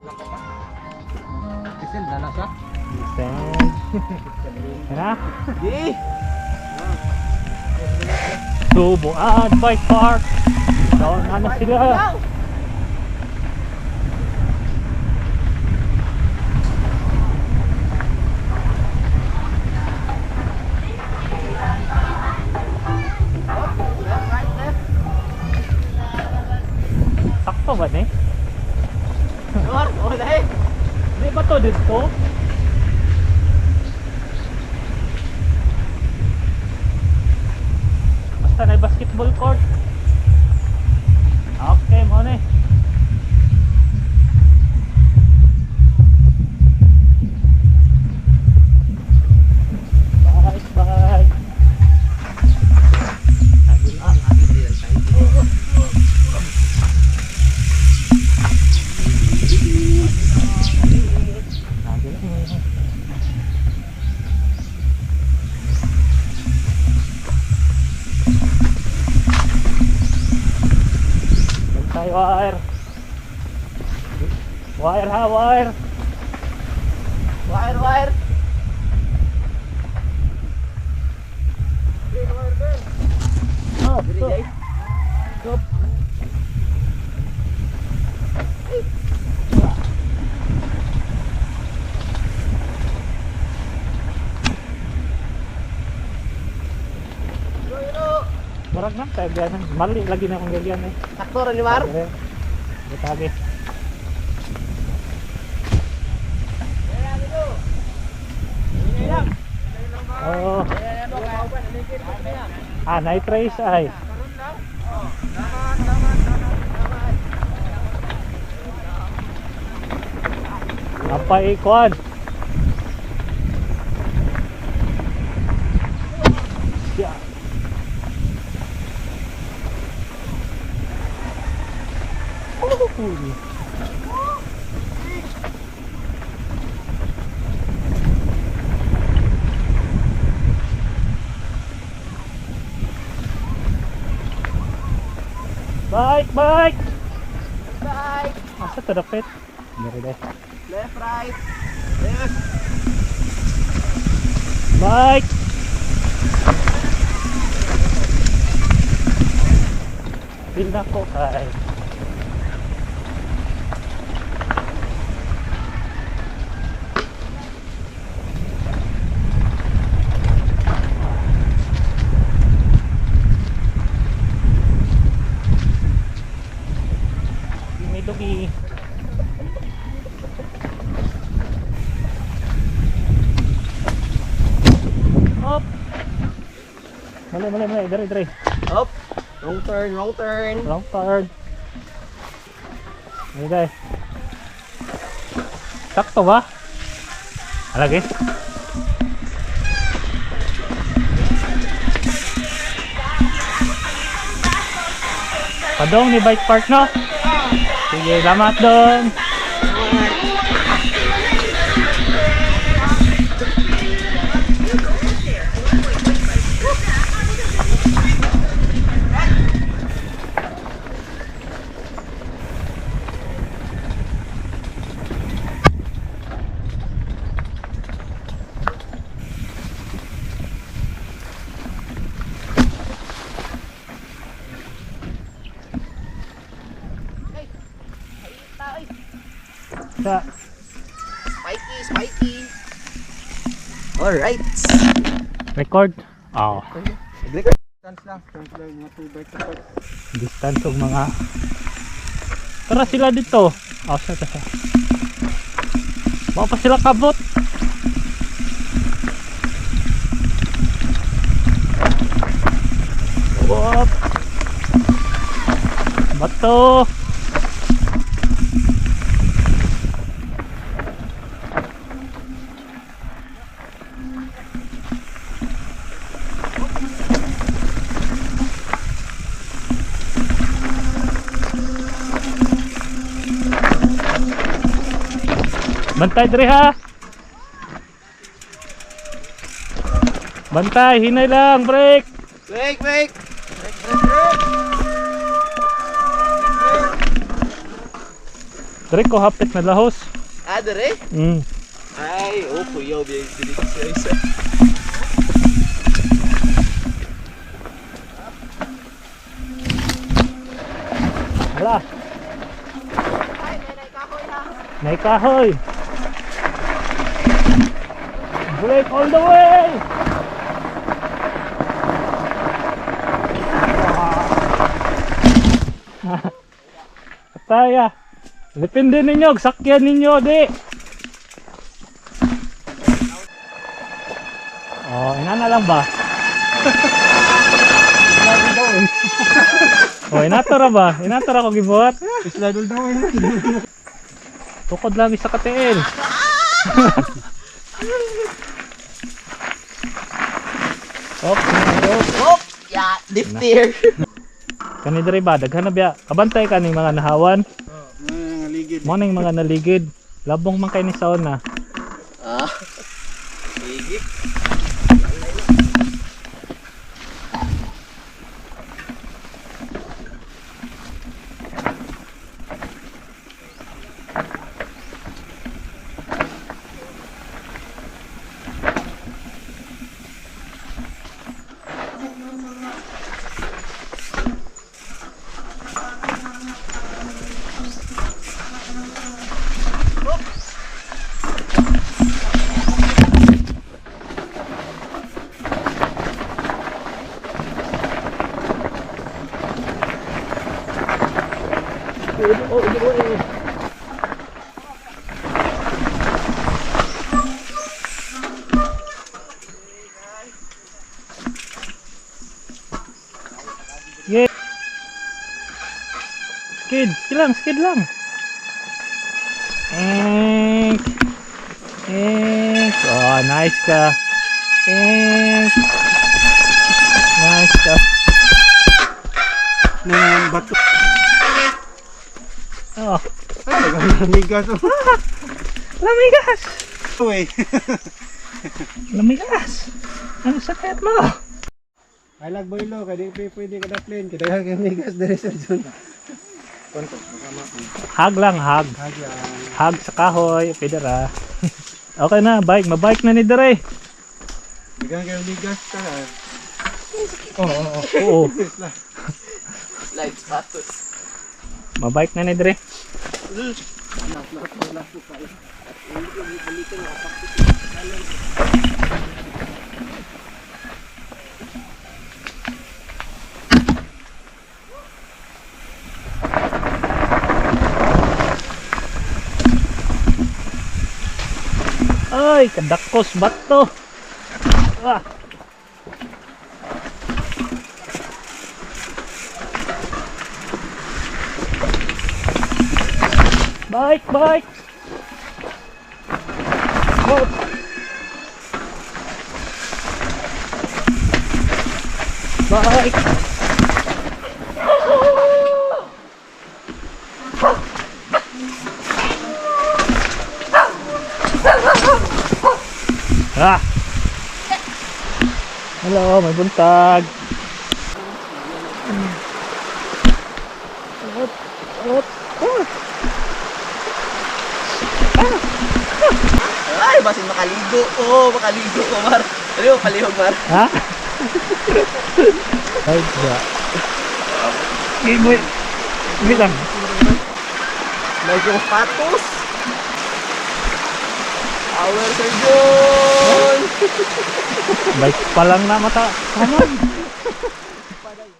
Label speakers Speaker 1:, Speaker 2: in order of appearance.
Speaker 1: Isend na na siya.
Speaker 2: Isend. Ha?
Speaker 1: Di.
Speaker 2: So, Buad Bike Park. Doon na sila. Sakto ba ni? Di ba to dito? Basta na basketball court. Okay mo ni. Bye bye. Wire. Wire ha, wire.
Speaker 1: Wire.
Speaker 2: Oh, stop. Stop. Marag na, tayo biyan. Mali lagi na akong gagyan eh.
Speaker 1: Sakto rin ni Mar.
Speaker 2: Butagi. Oh. Night race ay. Apa ikuan? Ya. Bike. Asa to dapat? Dari deh.
Speaker 1: Left, right. Left.
Speaker 2: Bike. Pindah ko kay. Dugi. Up. Mali. Dari.
Speaker 1: Up. Wrong turn.
Speaker 2: Wrong turn. Ini deh. Sakto ba? Lagi. Padong ni bike park no? Sige, salamat doon. Sa
Speaker 1: Spiky. Alright.
Speaker 2: record. Oh.
Speaker 1: Distance lang. Mga 2 bikes apart.
Speaker 2: Distance og mga. Tara sila dito. Oh, sa. Mau pa sila kabot. Wop. Bato. Bantay diri ha. Bantay, hinay lang, break.
Speaker 1: Break.
Speaker 2: Dre ko hapit na lahos.
Speaker 3: Ah, dere? Ay, oh, kuyaw, biyay dili sa isa.
Speaker 2: Hala. May kahoy. Break all the way. Pataya. Depende ninyo, sakyan ninyo, di. Oh, ina na lang ba? Oh, inatara ba? Inatara ko gibuhat.
Speaker 1: Isladol daw eh.
Speaker 2: Tukod lagi sa katiil. Op,
Speaker 3: Oh, ya, lifter.
Speaker 2: kani diri ba daghan na biya. Kabantay kaning mga nahawan.
Speaker 1: Mga ligid.
Speaker 2: Mo ning mga naligid. Labong man kay ni sauna.
Speaker 3: Ah. Sige.
Speaker 2: Yeah. Skid lang. Oh, nice ka. Nice ka.
Speaker 1: Mga bato.
Speaker 2: Oh,
Speaker 1: Ay, namigas.
Speaker 2: lamigas.
Speaker 1: Uy.
Speaker 2: Lamigas. Ano sakit mo?
Speaker 1: Ay boylo, kaya di pwede ka na plain. Kaya kaya migas dere sa dun. Konto, makama ko.
Speaker 2: Hag lang, hag.
Speaker 1: Hagyan.
Speaker 2: Hag sa kahoy, pidara. Okay na, mabike na ni Dere.
Speaker 1: Bigyan kayo migas ka.
Speaker 2: Oo.
Speaker 3: Light status.
Speaker 2: Mabike na ni Dre. Ay, kadakos bato. Ah. Bike. Go. Bike. Ah. Hello, may buntag.
Speaker 3: Ay, basin makaligo. Oh, makaligo ko, Mar. Ano, palihog, Mar.
Speaker 2: Ha? Ay, ba. Hindi lang.
Speaker 3: Medyo patos. Power surgeon.
Speaker 2: Bike pa lang na mata. Kaman.